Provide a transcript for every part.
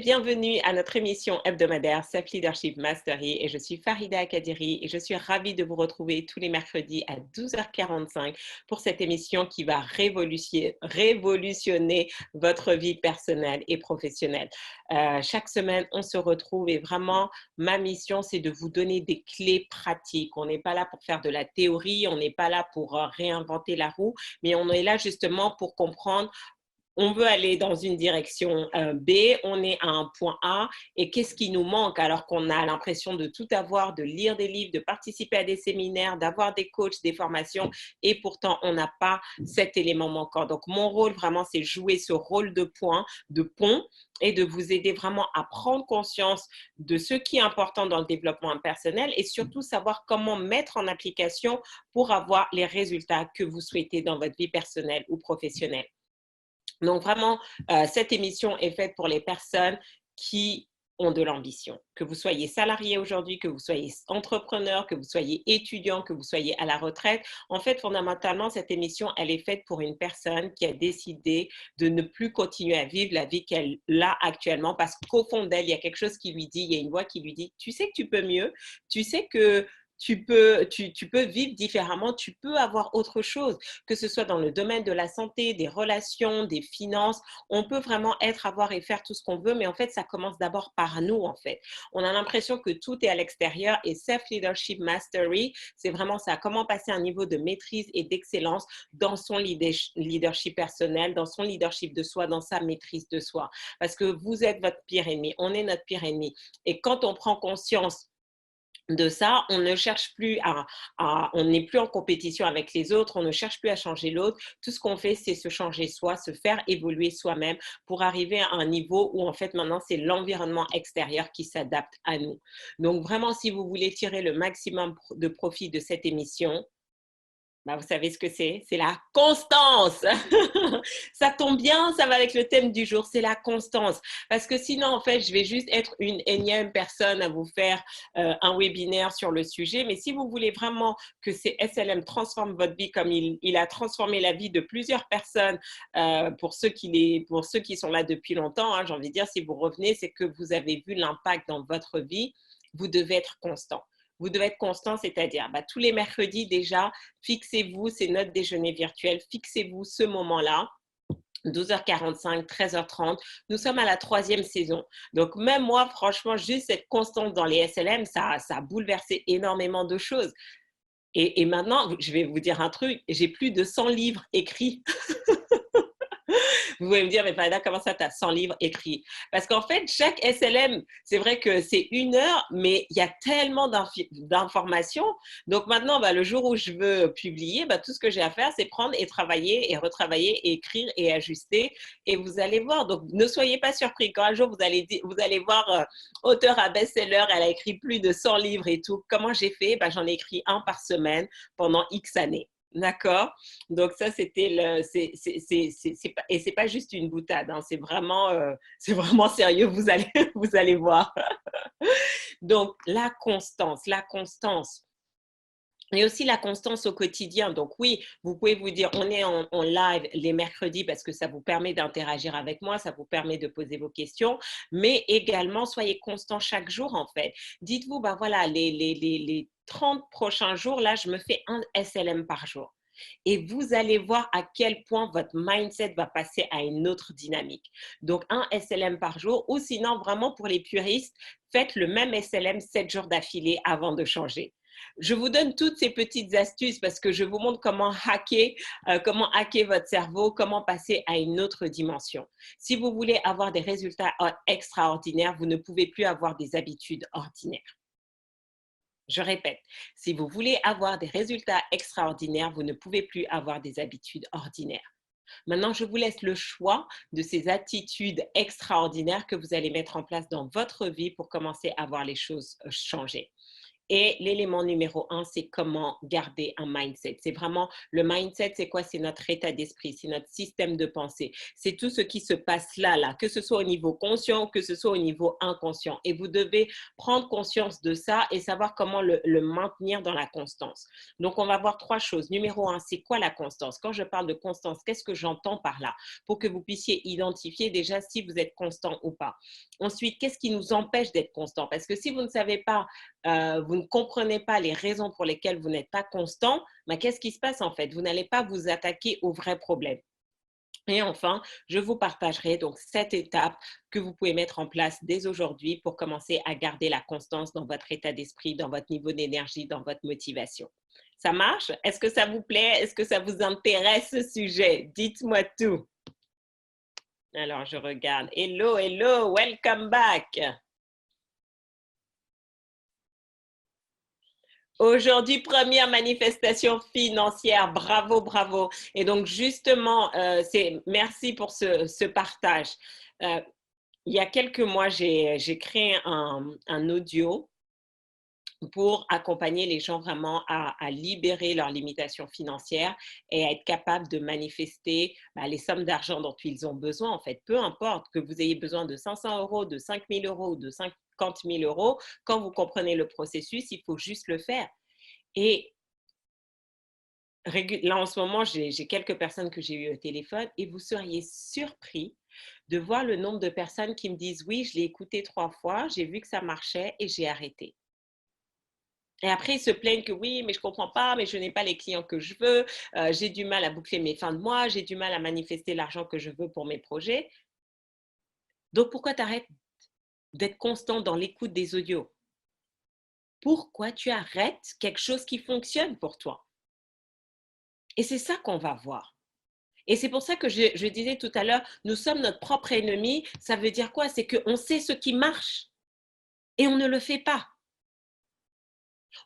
bienvenue à notre émission hebdomadaire Self Leadership Mastery et je suis Farida Kadiri et je suis ravie de vous retrouver tous les mercredis à 12h45 pour cette émission qui va révolutionner votre vie personnelle et professionnelle. Chaque semaine, on se retrouve et vraiment, ma mission, c'est de vous donner des clés pratiques. On n'est pas là pour faire de la théorie, on n'est pas là pour réinventer la roue, mais on est là justement pour comprendre. On veut aller dans une direction B, on est à un point A et qu'est-ce qui nous manque alors qu'on a l'impression de tout avoir, de lire des livres, de participer à des séminaires, d'avoir des coachs, des formations et pourtant on n'a pas cet élément manquant. Donc mon rôle vraiment c'est jouer ce rôle de pont et de vous aider vraiment à prendre conscience de ce qui est important dans le développement personnel et surtout savoir comment mettre en application pour avoir les résultats que vous souhaitez dans votre vie personnelle ou professionnelle. Donc vraiment, cette émission est faite pour les personnes qui ont de l'ambition. Que vous soyez salarié aujourd'hui, que vous soyez entrepreneur, que vous soyez étudiant, que vous soyez à la retraite. En fait, fondamentalement, cette émission, elle est faite pour une personne qui a décidé de ne plus continuer à vivre la vie qu'elle a actuellement parce qu'au fond d'elle, il y a quelque chose qui lui dit, il y a une voix qui lui dit, tu sais que tu peux mieux, tu sais que tu peux vivre différemment, tu peux avoir autre chose, que ce soit dans le domaine de la santé, des relations, des finances. On peut vraiment être, avoir et faire tout ce qu'on veut, mais en fait, ça commence d'abord par nous, en fait. On a l'impression que tout est à l'extérieur et Self-Leadership Mastery, c'est vraiment ça, comment passer un niveau de maîtrise et d'excellence dans son leadership personnel, dans son leadership de soi, dans sa maîtrise de soi. Parce que vous êtes votre pire ennemi, on est notre pire ennemi. Et quand on prend conscience de ça, on ne cherche plus on n'est plus en compétition avec les autres, on ne cherche plus à changer l'autre. Tout ce qu'on fait, c'est se changer soi, se faire évoluer soi-même pour arriver à un niveau où en fait maintenant c'est l'environnement extérieur qui s'adapte à nous. Donc vraiment, si vous voulez tirer le maximum de profit de cette émission, bah, vous savez ce que c'est la constance. Ça tombe bien, ça va avec le thème du jour, c'est la constance. Parce que sinon, en fait, je vais juste être une énième personne à vous faire un webinaire sur le sujet. Mais si vous voulez vraiment que ces SLM transforment votre vie comme il a transformé la vie de plusieurs personnes, pour ceux qui sont là depuis longtemps, hein, j'ai envie de dire, si vous revenez, c'est que vous avez vu l'impact dans votre vie, vous devez être constant. Vous devez être constant, c'est-à-dire tous les mercredis déjà, fixez-vous ces notes déjeuner virtuelles, fixez-vous ce moment-là. 12h45, 13h30. Nous sommes à la 3e saison. Donc, même moi, franchement, juste cette constance dans les SLM, ça a bouleversé énormément de choses. Et maintenant, je vais vous dire un truc, j'ai plus de 100 livres écrits. Vous pouvez me dire, mais Fada, comment ça, tu as 100 livres écrits? Parce qu'en fait, chaque SLM, c'est vrai que c'est 1 heure, mais il y a tellement d'informations. Donc maintenant, le jour où je veux publier, tout ce que j'ai à faire, c'est prendre et travailler et retravailler, et écrire et ajuster. Et vous allez voir. Donc, ne soyez pas surpris. Quand un jour, vous allez voir auteur à best-seller, elle a écrit plus de 100 livres et tout. Comment j'ai fait? J'en ai écrit un par semaine pendant X années. D'accord? Donc ça, c'était et c'est pas juste une boutade, hein, c'est vraiment sérieux, vous allez voir. Donc la constance. Et aussi la constance au quotidien. Donc oui, vous pouvez vous dire, on est en live les mercredis parce que ça vous permet d'interagir avec moi, ça vous permet de poser vos questions, mais également, soyez constant chaque jour en fait. Dites-vous, voilà, les 30 prochains jours, là, je me fais un SLM par jour. Et vous allez voir à quel point votre mindset va passer à une autre dynamique. Donc, un SLM par jour ou sinon, vraiment pour les puristes, faites le même SLM 7 jours d'affilée avant de changer. Je vous donne toutes ces petites astuces parce que je vous montre comment hacker votre cerveau, comment passer à une autre dimension. Si vous voulez avoir des résultats extraordinaires, vous ne pouvez plus avoir des habitudes ordinaires. Je répète, si vous voulez avoir des résultats extraordinaires, vous ne pouvez plus avoir des habitudes ordinaires. Maintenant, je vous laisse le choix de ces attitudes extraordinaires que vous allez mettre en place dans votre vie pour commencer à voir les choses changer. Et l'élément numéro un, c'est comment garder un mindset. C'est vraiment, le mindset, c'est quoi? C'est notre état d'esprit, c'est notre système de pensée. C'est tout ce qui se passe là, que ce soit au niveau conscient, que ce soit au niveau inconscient. Et vous devez prendre conscience de ça et savoir comment le maintenir dans la constance. Donc, on va voir trois choses. Numéro un, c'est quoi la constance? Quand je parle de constance, qu'est-ce que j'entends par là? Pour que vous puissiez identifier déjà si vous êtes constant ou pas. Ensuite, qu'est-ce qui nous empêche d'être constant? Parce que si vous ne savez pas, vous ne comprenez pas les raisons pour lesquelles vous n'êtes pas constant, mais qu'est-ce qui se passe en fait? Vous n'allez pas vous attaquer au vrai problème. Et enfin, je vous partagerai donc 7 étapes que vous pouvez mettre en place dès aujourd'hui pour commencer à garder la constance dans votre état d'esprit, dans votre niveau d'énergie, dans votre motivation. Ça marche? Est-ce que ça vous plaît? Est-ce que ça vous intéresse ce sujet? Dites-moi tout. Alors, je regarde. Hello, hello, welcome back. Aujourd'hui, première manifestation financière. Bravo, bravo. Et donc, justement, merci pour ce partage. Il y a quelques mois, j'ai créé un audio pour accompagner les gens vraiment à libérer leurs limitations financières et à être capables de manifester les sommes d'argent dont ils ont besoin. En fait, peu importe que vous ayez besoin de 500 euros, de 5 000 euros ou de 50 000 euros, quand vous comprenez le processus, il faut juste le faire. Et là, en ce moment, j'ai quelques personnes que j'ai eues au téléphone et vous seriez surpris de voir le nombre de personnes qui me disent: «Oui, je l'ai écouté 3 fois, j'ai vu que ça marchait et j'ai arrêté». Et après, ils se plaignent que: «Oui, mais je comprends pas, mais je n'ai pas les clients que je veux, j'ai du mal à boucler mes fins de mois, j'ai du mal à manifester l'argent que je veux pour mes projets». Donc pourquoi tu arrêtes d'être constant dans l'écoute des audios? Pourquoi tu arrêtes quelque chose qui fonctionne pour toi? Et c'est ça qu'on va voir. Et c'est pour ça que je disais tout à l'heure, nous sommes notre propre ennemi. Ça veut dire quoi? C'est qu'on sait ce qui marche et on ne le fait pas.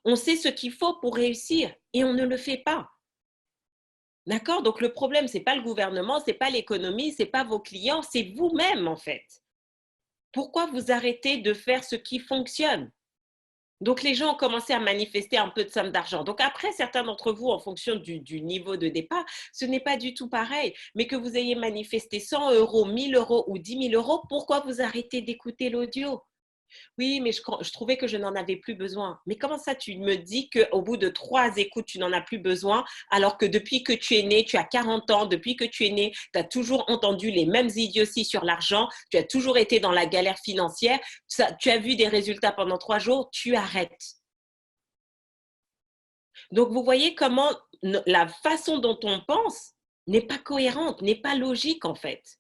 On sait ce qu'il faut pour réussir et on ne le fait pas. D'accord? Donc le problème, ce n'est pas le gouvernement, ce n'est pas l'économie, ce n'est pas vos clients, c'est vous-même en fait. Pourquoi vous arrêtez de faire ce qui fonctionne? Donc les gens ont commencé à manifester un peu de somme d'argent. Donc après, certains d'entre vous, en fonction du niveau de départ, ce n'est pas du tout pareil. Mais que vous ayez manifesté 100 euros, 1000 euros ou 10 000 euros, pourquoi vous arrêtez d'écouter l'audio? Oui, mais je trouvais que je n'en avais plus besoin. Mais comment ça, tu me dis qu'au bout de 3 écoutes, tu n'en as plus besoin, alors que depuis que tu es né, tu as 40 ans, depuis que tu es né, tu as toujours entendu les mêmes idioties sur l'argent, tu as toujours été dans la galère financière, tu as vu des résultats pendant 3 jours, tu arrêtes. Donc, vous voyez comment la façon dont on pense n'est pas cohérente, n'est pas logique en fait.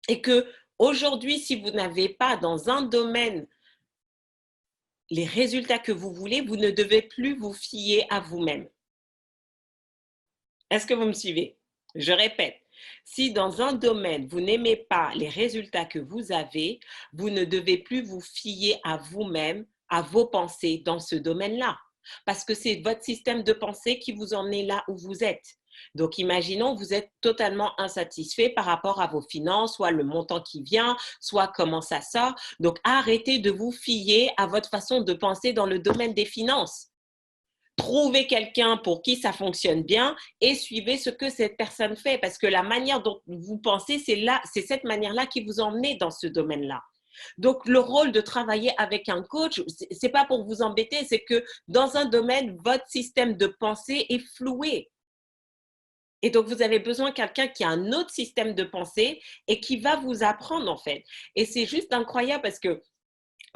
Et que aujourd'hui, si vous n'avez pas dans un domaine les résultats que vous voulez, vous ne devez plus vous fier à vous-même. Est-ce que vous me suivez? Je répète, si dans un domaine, vous n'aimez pas les résultats que vous avez, vous ne devez plus vous fier à vous-même, à vos pensées dans ce domaine-là. Parce que c'est votre système de pensée qui vous emmène là où vous êtes. Donc, imaginons, vous êtes totalement insatisfait par rapport à vos finances, soit le montant qui vient, soit comment ça sort. Donc, arrêtez de vous fier à votre façon de penser dans le domaine des finances. Trouvez quelqu'un pour qui ça fonctionne bien et suivez ce que cette personne fait. Parce que la manière dont vous pensez, c'est cette manière-là qui vous emmène dans ce domaine-là. Donc, le rôle de travailler avec un coach, c'est pas pour vous embêter, c'est que dans un domaine, votre système de pensée est floué. Et donc, vous avez besoin de quelqu'un qui a un autre système de pensée et qui va vous apprendre, en fait. Et c'est juste incroyable parce que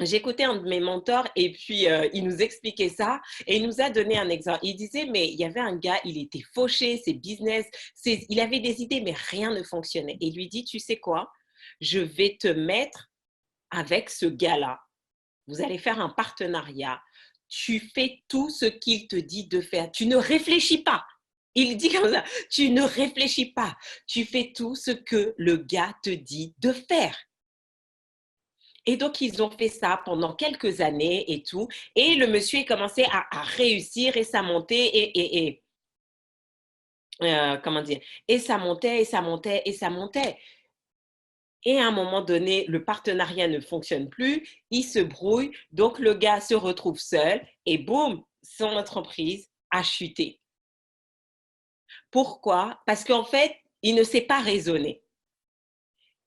j'écoutais un de mes mentors et puis il nous expliquait ça et il nous a donné un exemple. Il disait, mais il y avait un gars, il était fauché, ses business, il avait des idées, mais rien ne fonctionnait. Et il lui dit, tu sais quoi? Je vais te mettre avec ce gars-là. Vous allez faire un partenariat. Tu fais tout ce qu'il te dit de faire. Tu ne réfléchis pas. Il dit comme ça, tu ne réfléchis pas. Tu fais tout ce que le gars te dit de faire. Et donc, ils ont fait ça pendant quelques années et tout. Et le monsieur a commencé à réussir et ça montait comment dire, et ça montait et ça montait et ça montait. Et à un moment donné, le partenariat ne fonctionne plus, il se brouille, donc le gars se retrouve seul et boum, son entreprise a chuté. Pourquoi? Parce qu'en fait, il ne sait pas raisonner.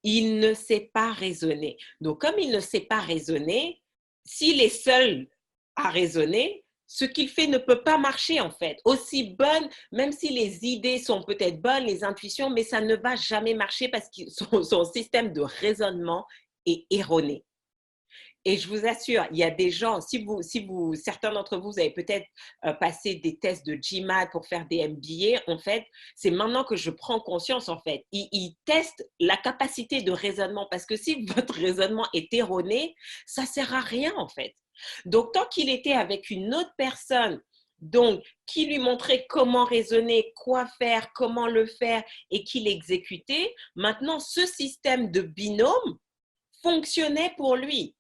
Il ne sait pas raisonner. Donc, comme il ne sait pas raisonner, s'il est seul à raisonner, ce qu'il fait ne peut pas marcher en fait. Aussi bonne, même si les idées sont peut-être bonnes, les intuitions, mais ça ne va jamais marcher parce que son système de raisonnement est erroné. Et je vous assure, il y a des gens, certains d'entre vous, vous avez peut-être passé des tests de GMAT pour faire des MBA, en fait, c'est maintenant que je prends conscience, en fait. Ils testent la capacité de raisonnement parce que si votre raisonnement est erroné, ça ne sert à rien, en fait. Donc, tant qu'il était avec une autre personne, donc, qui lui montrait comment raisonner, quoi faire, comment le faire et qui l'exécutait, maintenant, ce système de binôme fonctionnait pour lui.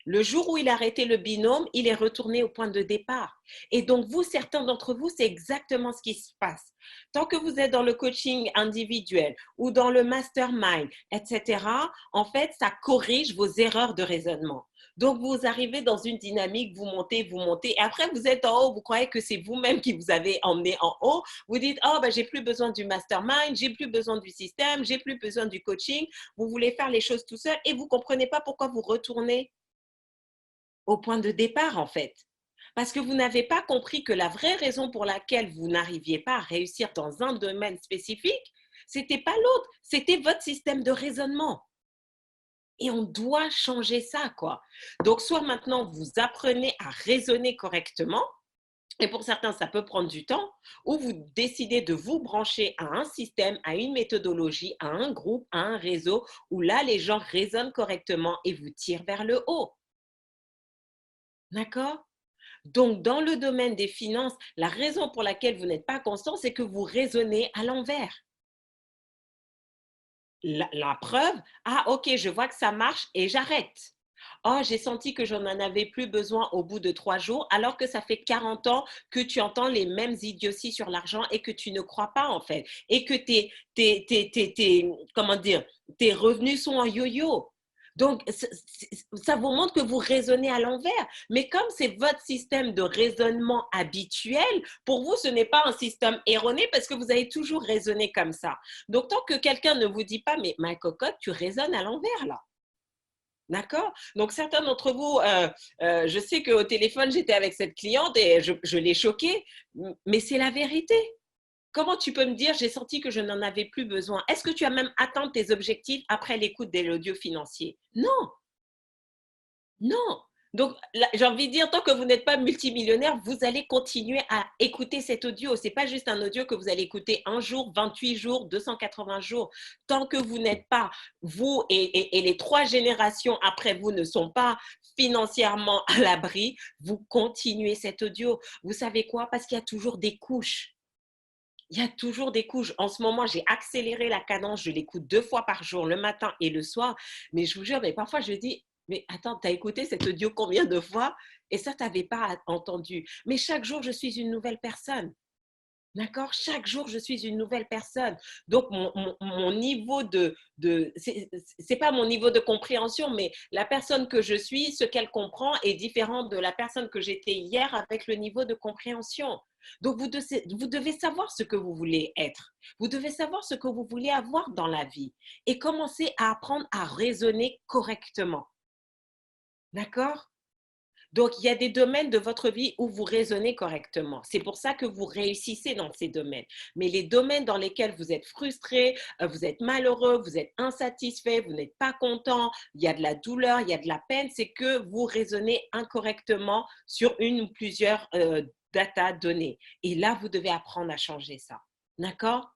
Le jour où il a arrêté le binôme, il est retourné au point de départ. Et donc, vous, certains d'entre vous, c'est exactement ce qui se passe. Tant que vous êtes dans le coaching individuel ou dans le mastermind, etc., en fait, ça corrige vos erreurs de raisonnement. Donc, vous arrivez dans une dynamique, vous montez, et après, vous êtes en haut, vous croyez que c'est vous-même qui vous avez emmené en haut. Vous dites, oh, ben, j'ai plus besoin du mastermind, j'ai plus besoin du système, j'ai plus besoin du coaching. Vous voulez faire les choses tout seul et vous ne comprenez pas pourquoi vous retournez au point de départ, en fait. Parce que vous n'avez pas compris que la vraie raison pour laquelle vous n'arriviez pas à réussir dans un domaine spécifique, c'était pas l'autre, c'était votre système de raisonnement. Et on doit changer ça, quoi. Donc, soit maintenant, vous apprenez à raisonner correctement, et pour certains, ça peut prendre du temps, ou vous décidez de vous brancher à un système, à une méthodologie, à un groupe, à un réseau, où là, les gens raisonnent correctement et vous tirent vers le haut. D'accord? Donc, dans le domaine des finances, la raison pour laquelle vous n'êtes pas constant, c'est que vous raisonnez à l'envers. La preuve, ah ok, je vois que ça marche et j'arrête. Oh, j'ai senti que j'en avais plus besoin au bout de 3 jours, alors que ça fait 40 ans que tu entends les mêmes idioties sur l'argent et que tu ne crois pas en fait. Et que comment dire, tes revenus sont en yo-yo. Donc, ça vous montre que vous raisonnez à l'envers. Mais comme c'est votre système de raisonnement habituel, pour vous, ce n'est pas un système erroné parce que vous avez toujours raisonné comme ça. Donc, tant que quelqu'un ne vous dit pas, mais ma cocotte, tu raisonnes à l'envers là. D'accord? Donc, certains d'entre vous, je sais qu'au téléphone, j'étais avec cette cliente et je l'ai choquée, mais c'est la vérité. Comment tu peux me dire, j'ai senti que je n'en avais plus besoin? Est-ce que tu as même atteint tes objectifs après l'écoute de l'audio financier? Non, non. Donc, j'ai envie de dire, tant que vous n'êtes pas multimillionnaire, vous allez continuer à écouter cet audio. Ce n'est pas juste un audio que vous allez écouter un jour, 28 jours, 280 jours. Tant que vous n'êtes pas, vous et les 3 générations après vous ne sont pas financièrement à l'abri, vous continuez cet audio. Vous savez quoi? Parce qu'il y a toujours des couches. Il y a toujours des couches. En ce moment, j'ai accéléré la cadence. Je l'écoute 2 fois par jour, le matin et le soir. Mais je vous jure, mais parfois, je dis, mais attends, tu as écouté cet audio combien de fois? Et ça, tu n'avais pas entendu. Mais chaque jour, je suis une nouvelle personne. D'accord? Chaque jour, je suis une nouvelle personne. Donc, mon niveau c'est pas mon niveau de compréhension, mais la personne que je suis, ce qu'elle comprend est différent de la personne que j'étais hier avec le niveau de compréhension. Donc, vous devez savoir ce que vous voulez être. Vous devez savoir ce que vous voulez avoir dans la vie et commencer à apprendre à raisonner correctement. D'accord? Donc, il y a des domaines de votre vie où vous raisonnez correctement. C'est pour ça que vous réussissez dans ces domaines. Mais les domaines dans lesquels vous êtes frustré, vous êtes malheureux, vous êtes insatisfait, vous n'êtes pas content, il y a de la douleur, il y a de la peine, c'est que vous raisonnez incorrectement sur une ou plusieurs data données. Et là, vous devez apprendre à changer ça. D'accord?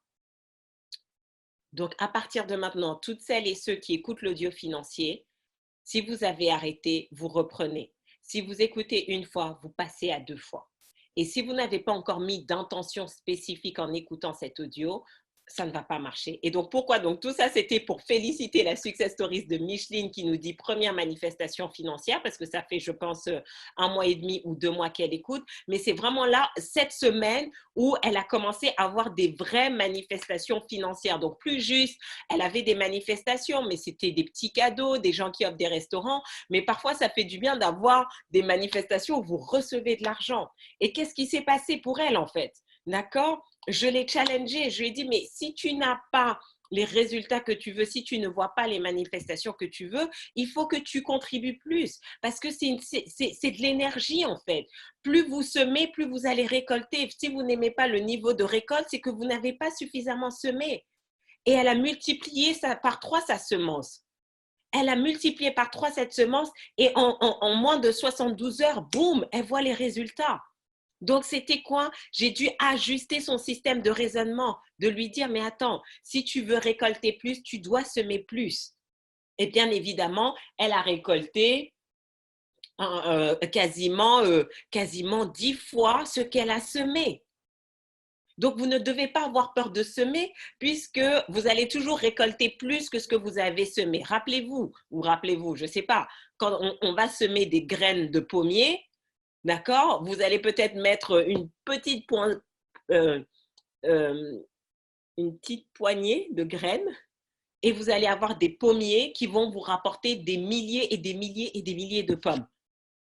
Donc, à partir de maintenant, toutes celles et ceux qui écoutent l'audio financier, si vous avez arrêté, vous reprenez. Si vous écoutez une fois, vous passez à 2 fois. Et si vous n'avez pas encore mis d'intention spécifique en écoutant cet audio, ça ne va pas marcher. Et donc, pourquoi? Donc, tout ça, c'était pour féliciter la Success Stories de Micheline qui nous dit première manifestation financière, parce que ça fait, je pense, 1 mois et demi ou 2 mois qu'elle écoute. Mais c'est vraiment là, cette semaine, où elle a commencé à avoir des vraies manifestations financières. Donc, plus juste, elle avait des manifestations, mais c'était des petits cadeaux, des gens qui offrent des restaurants. Mais parfois, ça fait du bien d'avoir des manifestations où vous recevez de l'argent. Et qu'est-ce qui s'est passé pour elle, en fait? D'accord? Je l'ai challengée, je lui ai dit, mais si tu n'as pas les résultats que tu veux, si tu ne vois pas les manifestations que tu veux, il faut que tu contribues plus parce que c'est de l'énergie en fait. Plus vous semez, plus vous allez récolter. Si vous n'aimez pas le niveau de récolte, c'est que vous n'avez pas suffisamment semé. Et elle a multiplié par 3 sa semence. Elle a multiplié par 3 cette semence et en moins de 72 heures, boum, elle voit les résultats. Donc, c'était quoi? J'ai dû ajuster son système de raisonnement, de lui dire, mais attends, si tu veux récolter plus, tu dois semer plus. Et bien évidemment, elle a récolté quasiment 10 fois ce qu'elle a semé. Donc, vous ne devez pas avoir peur de semer puisque vous allez toujours récolter plus que ce que vous avez semé. Rappelez-vous, je ne sais pas, quand on va semer des graines de pommier, d'accord? Vous allez peut-être mettre euh, une petite poignée de graines et vous allez avoir des pommiers qui vont vous rapporter des milliers et des milliers et des milliers de pommes.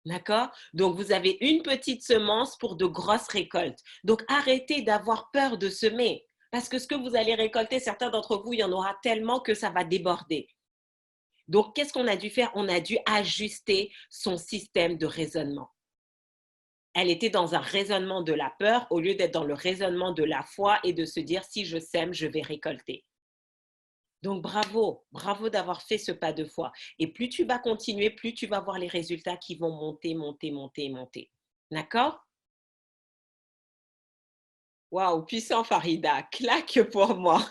D'accord? Donc, vous avez une petite semence pour de grosses récoltes. Donc, arrêtez d'avoir peur de semer. Parce que ce que vous allez récolter, certains d'entre vous, il y en aura tellement que ça va déborder. Donc, qu'est-ce qu'on a dû faire? On a dû ajuster son système de raisonnement. Elle était dans un raisonnement de la peur au lieu d'être dans le raisonnement de la foi et de se dire si je sème, je vais récolter. Donc bravo, bravo d'avoir fait ce pas de foi. Et plus tu vas continuer, plus tu vas voir les résultats qui vont monter, monter, monter, monter. D'accord? Waouh, puissant Farida, claque pour moi.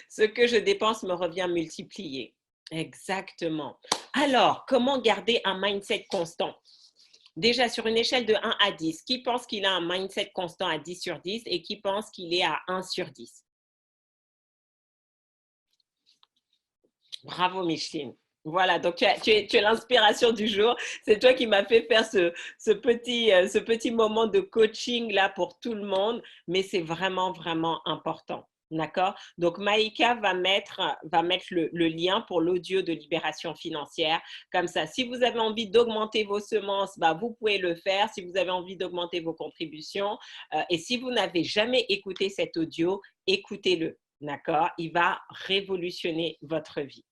Ce que je dépense me revient multiplié. Exactement. Alors, comment garder un mindset constant? Déjà, sur une échelle de 1 à 10, qui pense qu'il a un mindset constant à 10 sur 10 et qui pense qu'il est à 1 sur 10? Bravo, Micheline. Voilà, donc tu es l'inspiration du jour. C'est toi qui m'as fait faire ce petit moment de coaching là pour tout le monde, mais c'est vraiment, vraiment important. D'accord? Donc, Maïka va mettre le lien pour l'audio de libération financière. Comme ça, si vous avez envie d'augmenter vos semences, bah, vous pouvez le faire. Si vous avez envie d'augmenter vos contributions, et si vous n'avez jamais écouté cet audio, écoutez-le. D'accord? Il va révolutionner votre vie.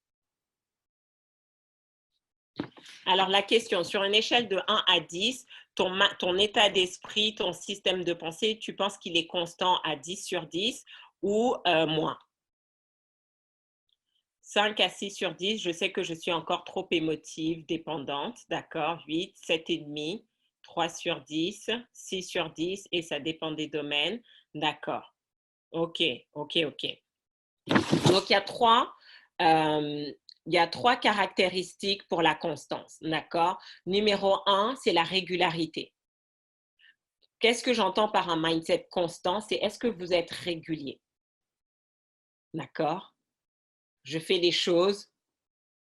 Alors, la question, sur une échelle de 1 à 10, ton état d'esprit, ton système de pensée, tu penses qu'il est constant à 10 sur 10 ou moins? 5 à 6 sur 10, je sais que je suis encore trop émotive, dépendante, d'accord? 8, 7,5, 3 sur 10, 6 sur 10 et ça dépend des domaines, d'accord. Ok, ok, ok. Donc, il y a trois caractéristiques pour la constance, d'accord? Numéro 1, c'est la régularité. Qu'est-ce que j'entends par un mindset constant? C'est est-ce que vous êtes régulier? D'accord? Je fais les choses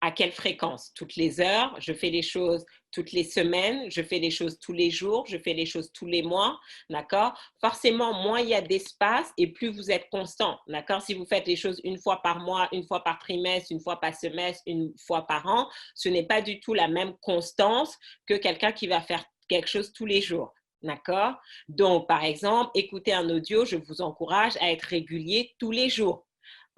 à quelle fréquence? Toutes les heures, je fais les choses toutes les semaines, je fais les choses tous les jours, je fais les choses tous les mois, d'accord? Forcément, moins il y a d'espace et plus vous êtes constant, d'accord? Si vous faites les choses une fois par mois, une fois par trimestre, une fois par semestre, une fois par an, ce n'est pas du tout la même constance que quelqu'un qui va faire quelque chose tous les jours. D'accord? Donc, par exemple, écouter un audio, je vous encourage à être régulier tous les jours.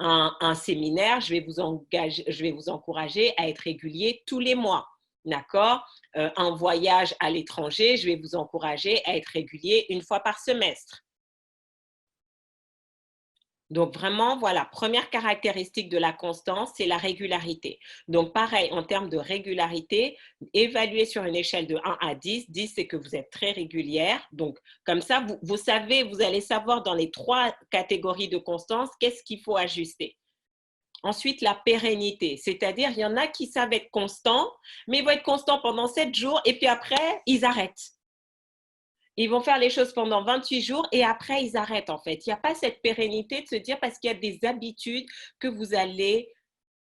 Un séminaire, je vais vous encourager à être régulier tous les mois. D'accord? Un voyage à l'étranger, je vais vous encourager à être régulier une fois par semestre. Donc vraiment, voilà, première caractéristique de la constance, c'est la régularité. Donc pareil, en termes de régularité, évaluer sur une échelle de 1 à 10, 10 c'est que vous êtes très régulière. Donc comme ça, vous savez, vous allez savoir dans les 3 catégories de constance, qu'est-ce qu'il faut ajuster. Ensuite, la pérennité, c'est-à-dire il y en a qui savent être constants, mais ils vont être constants pendant 7 jours et puis après, ils arrêtent. Ils vont faire les choses pendant 28 jours et après, ils arrêtent en fait. Il n'y a pas cette pérennité de se dire parce qu'il y a des habitudes que vous allez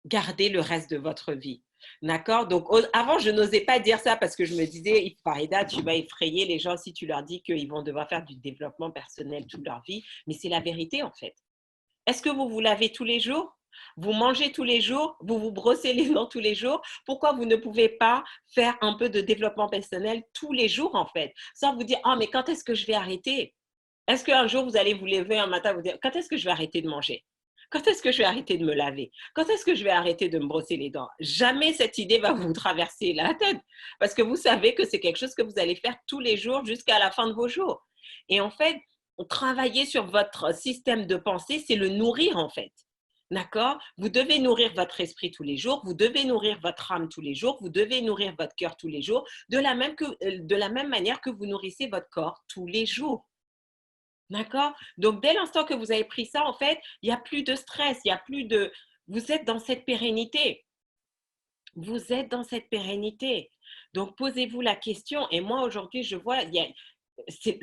garder le reste de votre vie. D'accord? Donc, avant, je n'osais pas dire ça parce que je me disais, Farida, tu vas effrayer les gens si tu leur dis qu'ils vont devoir faire du développement personnel toute leur vie. Mais c'est la vérité, en fait. Est-ce que vous vous lavez tous les jours? Vous mangez tous les jours? Vous vous brossez les dents tous les jours? Pourquoi vous ne pouvez pas faire un peu de développement personnel tous les jours, en fait? Sans vous dire, oh, mais quand est-ce que je vais arrêter? Est-ce qu'un jour, vous allez vous lever un matin et vous dire, quand est-ce que je vais arrêter de manger? Quand est-ce que je vais arrêter de me laver? Quand est-ce que je vais arrêter de me brosser les dents? Jamais cette idée va vous traverser la tête parce que vous savez que c'est quelque chose que vous allez faire tous les jours jusqu'à la fin de vos jours. Et en fait, travailler sur votre système de pensée, c'est le nourrir en fait. D'accord? Vous devez nourrir votre esprit tous les jours, vous devez nourrir votre âme tous les jours, vous devez nourrir votre cœur tous les jours, de la même manière que vous nourrissez votre corps tous les jours. D'accord? Donc, dès l'instant que vous avez pris ça, en fait, il n'y a plus de stress, il n'y a plus de… Vous êtes dans cette pérennité. Vous êtes dans cette pérennité. Donc, posez-vous la question. Et moi, aujourd'hui, je vois, c'est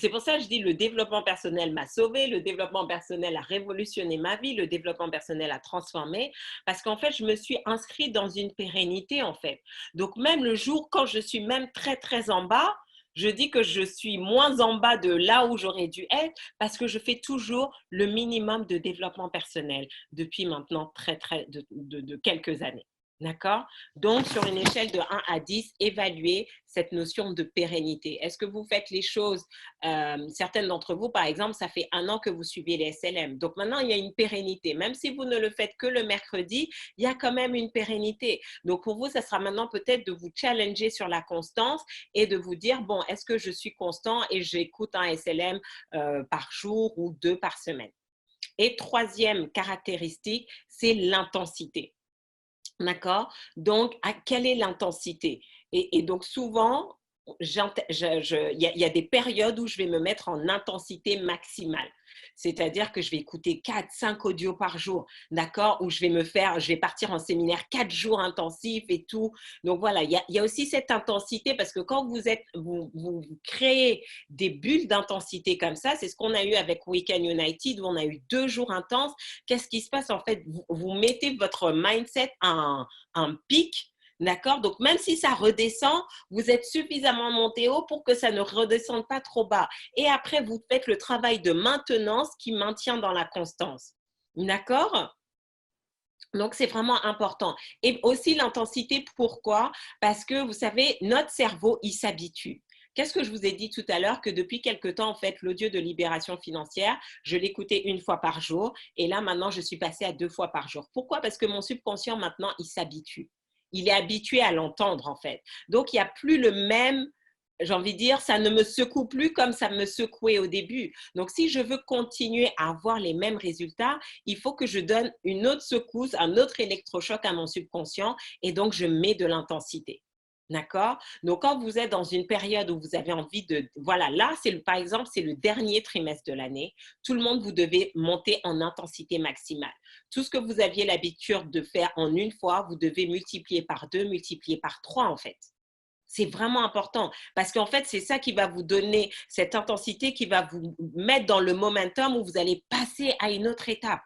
pour ça que je dis le développement personnel m'a sauvé, le développement personnel a révolutionné ma vie, le développement personnel a transformé, parce qu'en fait, je me suis inscrite dans une pérennité, en fait. Donc, même le jour quand je suis même très, très en bas, je dis que je suis moins en bas de là où j'aurais dû être parce que je fais toujours le minimum de développement personnel depuis maintenant de quelques années. D'accord? Donc, sur une échelle de 1 à 10, évaluez cette notion de pérennité. Est-ce que vous faites les choses, certaines d'entre vous, par exemple, ça fait 1 an que vous suivez les SLM. Donc, maintenant, il y a une pérennité. Même si vous ne le faites que le mercredi, il y a quand même une pérennité. Donc, pour vous, ça sera maintenant peut-être de vous challenger sur la constance et de vous dire, bon, est-ce que je suis constant et j'écoute un SLM par jour ou 2 par semaine? Et troisième caractéristique, c'est l'intensité. D'accord? Donc, quelle est l'intensité? Et donc, souvent, il y a des périodes où je vais me mettre en intensité maximale. C'est-à-dire que je vais écouter 4, 5 audios par jour, d'accord? Ou je vais partir en séminaire 4 jours intensifs et tout. Donc voilà, il y a aussi cette intensité parce que quand vous créez des bulles d'intensité comme ça, c'est ce qu'on a eu avec Weekend United où on a eu 2 jours intenses. Qu'est-ce qui se passe en fait? Vous mettez votre mindset à un pic. D'accord? Donc, même si ça redescend, vous êtes suffisamment monté haut pour que ça ne redescende pas trop bas. Et après, vous faites le travail de maintenance qui maintient dans la constance. D'accord? Donc, c'est vraiment important. Et aussi l'intensité, pourquoi? Parce que, vous savez, notre cerveau, il s'habitue. Qu'est-ce que je vous ai dit tout à l'heure? Que depuis quelque temps, en fait, l'audio de libération financière, je l'écoutais 1 fois par jour. Et là, maintenant, je suis passée à 2 fois par jour. Pourquoi? Parce que mon subconscient, maintenant, il s'habitue. Il est habitué à l'entendre, en fait. Donc, il n'y a plus le même, j'ai envie de dire, ça ne me secoue plus comme ça me secouait au début. Donc, si je veux continuer à avoir les mêmes résultats, il faut que je donne une autre secousse, un autre électrochoc à mon subconscient et donc je mets de l'intensité. D'accord? Donc, quand vous êtes dans une période où vous avez envie de… Voilà, là, par exemple, c'est le dernier trimestre de l'année. Tout le monde, vous devez monter en intensité maximale. Tout ce que vous aviez l'habitude de faire en 1 fois, vous devez multiplier par 2, multiplier par 3, en fait. C'est vraiment important parce qu'en fait, c'est ça qui va vous donner cette intensité, qui va vous mettre dans le momentum où vous allez passer à une autre étape.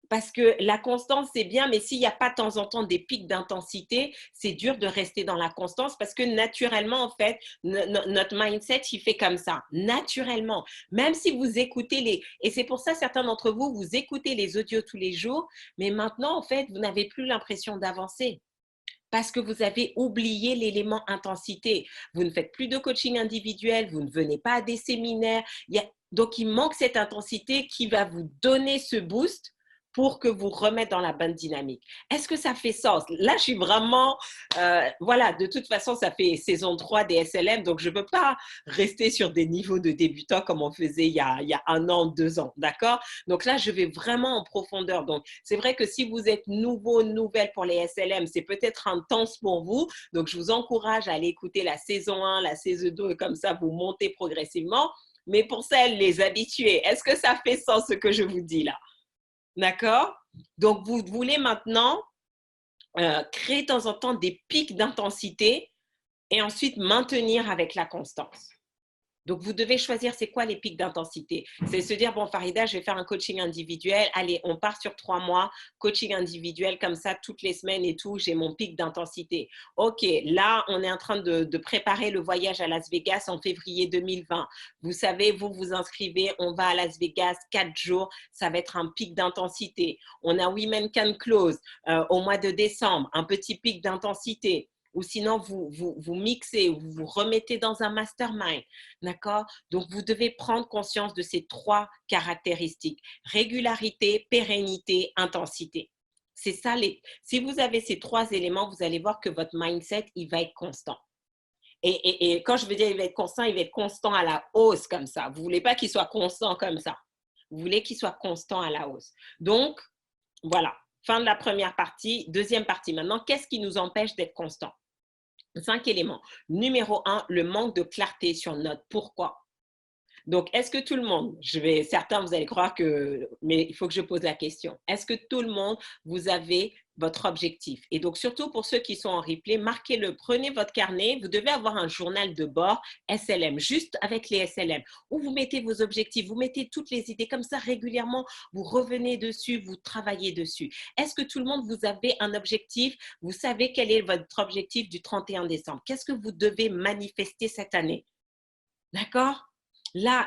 Parce que la constance, c'est bien, mais s'il n'y a pas de temps en temps des pics d'intensité, c'est dur de rester dans la constance parce que naturellement, en fait, notre mindset, il fait comme ça, naturellement. Même si vous écoutez et c'est pour ça, certains d'entre vous, vous écoutez les audios tous les jours, mais maintenant, en fait, vous n'avez plus l'impression d'avancer parce que vous avez oublié l'élément intensité. Vous ne faites plus de coaching individuel, vous ne venez pas à des séminaires. Donc, il manque cette intensité qui va vous donner ce boost pour que vous remettez dans la bonne dynamique. Est-ce que ça fait sens? Là, je suis vraiment… voilà, de toute façon, ça fait saison 3 des SLM, donc je ne veux pas rester sur des niveaux de débutants comme on faisait il y a 1 an, 2 ans, d'accord? Donc là, je vais vraiment en profondeur. Donc, c'est vrai que si vous êtes nouvelle pour les SLM, c'est peut-être intense pour vous. Donc, je vous encourage à aller écouter la saison 1, la saison 2, et comme ça, vous montez progressivement. Mais pour celles, les habitués, est-ce que ça fait sens ce que je vous dis là? D'accord? Donc, vous voulez maintenant créer de temps en temps des pics d'intensité Et ensuite, maintenir avec la constance. Donc, vous devez choisir c'est quoi les pics d'intensité. C'est se dire, bon, Farida, je vais faire un coaching individuel. Allez, on part sur 3 mois, coaching individuel, comme ça, toutes les semaines et tout, j'ai mon pic d'intensité. OK, là, on est en train de préparer le voyage à Las Vegas en février 2020. Vous savez, vous vous inscrivez, on va à Las Vegas 4 jours, ça va être un pic d'intensité. On a Women Can Close au mois de décembre, un petit pic d'intensité. Ou sinon, vous mixez, vous vous remettez dans un mastermind, d'accord? Donc, vous devez prendre conscience de ces 3 caractéristiques, régularité, pérennité, intensité. C'est ça, si vous avez ces 3 éléments, vous allez voir que votre mindset, il va être constant. Et quand je veux dire il va être constant à la hausse comme ça. Vous ne voulez pas qu'il soit constant comme ça. Vous voulez qu'il soit constant à la hausse. Donc, voilà, fin de la première partie. Deuxième partie maintenant, qu'est-ce qui nous empêche d'être constant? 5 éléments. Numéro 1, le manque de clarté sur notre pourquoi. Donc, est-ce que tout le monde, certains, vous allez croire que, mais il faut que je pose la question. Est-ce que tout le monde, vous avez votre objectif? Et donc, surtout pour ceux qui sont en replay, marquez-le, prenez votre carnet. Vous devez avoir un journal de bord SLM, juste avec les SLM, où vous mettez vos objectifs, vous mettez toutes les idées. Comme ça, régulièrement, vous revenez dessus, vous travaillez dessus. Est-ce que tout le monde, vous avez un objectif? Vous savez quel est votre objectif du 31 décembre? Qu'est-ce que vous devez manifester cette année? D'accord? Là,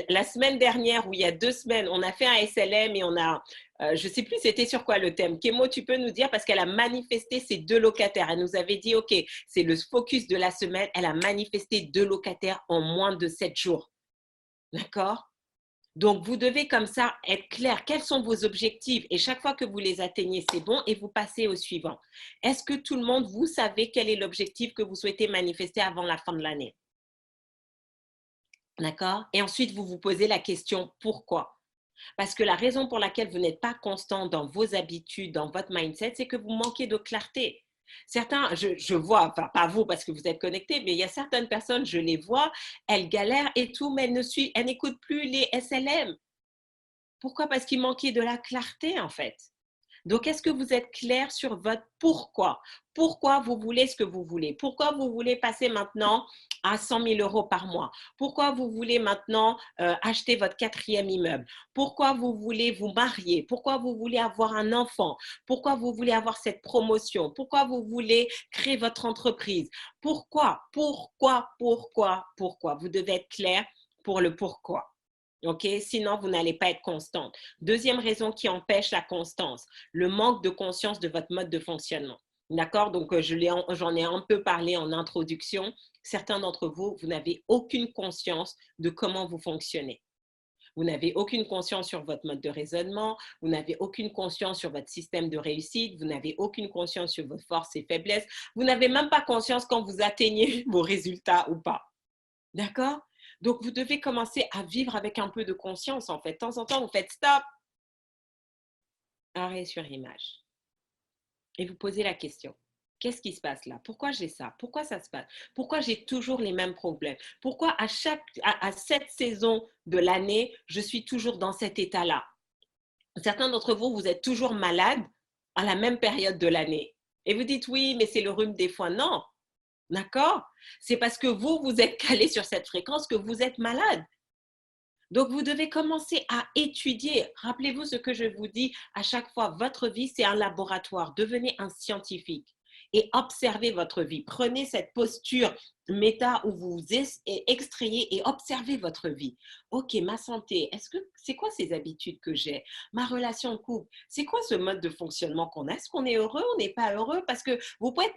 la semaine dernière, ou il y a 2 semaines, on a fait un SLM et on a, je ne sais plus c'était sur quoi le thème. Kémo, tu peux nous dire, parce qu'elle a manifesté ses 2 locataires. Elle nous avait dit, OK, c'est le focus de la semaine. Elle a manifesté 2 locataires en moins de 7 jours. D'accord? Donc, vous devez comme ça être clair. Quels sont vos objectifs? Et chaque fois que vous les atteignez, c'est bon et vous passez au suivant. Est-ce que tout le monde, vous savez quel est l'objectif que vous souhaitez manifester avant la fin de l'année? D'accord? Et ensuite, vous vous posez la question pourquoi? Parce que la raison pour laquelle vous n'êtes pas constant dans vos habitudes, dans votre mindset, c'est que vous manquez de clarté. Certains, je vois, enfin pas vous parce que vous êtes connectés, mais il y a certaines personnes, je les vois, elles galèrent et tout, mais elles n'écoutent plus les SLM. Pourquoi? Parce qu'il manquait de la clarté en fait. Donc, est-ce que vous êtes clair sur votre pourquoi? Pourquoi vous voulez ce que vous voulez? Pourquoi vous voulez passer maintenant à 100 000 euros par mois? Pourquoi vous voulez maintenant acheter votre 4e immeuble? Pourquoi vous voulez vous marier? Pourquoi vous voulez avoir un enfant? Pourquoi vous voulez avoir cette promotion? Pourquoi vous voulez créer votre entreprise? Pourquoi? Vous devez être clair pour le pourquoi. OK? Sinon, vous n'allez pas être constante. Deuxième raison qui empêche la constance, le manque de conscience de votre mode de fonctionnement. D'accord? Donc, j'en ai un peu parlé en introduction. Certains d'entre vous, vous n'avez aucune conscience de comment vous fonctionnez. Vous n'avez aucune conscience sur votre mode de raisonnement, vous n'avez aucune conscience sur votre système de réussite, vous n'avez aucune conscience sur vos forces et faiblesses, vous n'avez même pas conscience quand vous atteignez vos résultats ou pas. D'accord? Donc, vous devez commencer à vivre avec un peu de conscience, en fait. De temps en temps, vous faites stop, arrêt sur image. Et vous posez la question. Qu'est-ce qui se passe là? Pourquoi j'ai ça? Pourquoi ça se passe? Pourquoi j'ai toujours les mêmes problèmes? Pourquoi à cette saison de l'année, je suis toujours dans cet état-là? Certains d'entre vous, vous êtes toujours malades à la même période de l'année. Et vous dites, oui, mais c'est le rhume des foins. Non, d'accord? C'est parce que vous êtes calé sur cette fréquence que vous êtes malade. Donc, vous devez commencer à étudier. Rappelez-vous ce que je vous dis à chaque fois. Votre vie, c'est un laboratoire. Devenez un scientifique et observez votre vie. Prenez cette posture méta où vous extrayez et observez votre vie. OK, ma santé, c'est quoi ces habitudes que j'ai? Ma relation de couple, c'est quoi ce mode de fonctionnement qu'on a? Est-ce qu'on est heureux? On n'est pas heureux? Parce que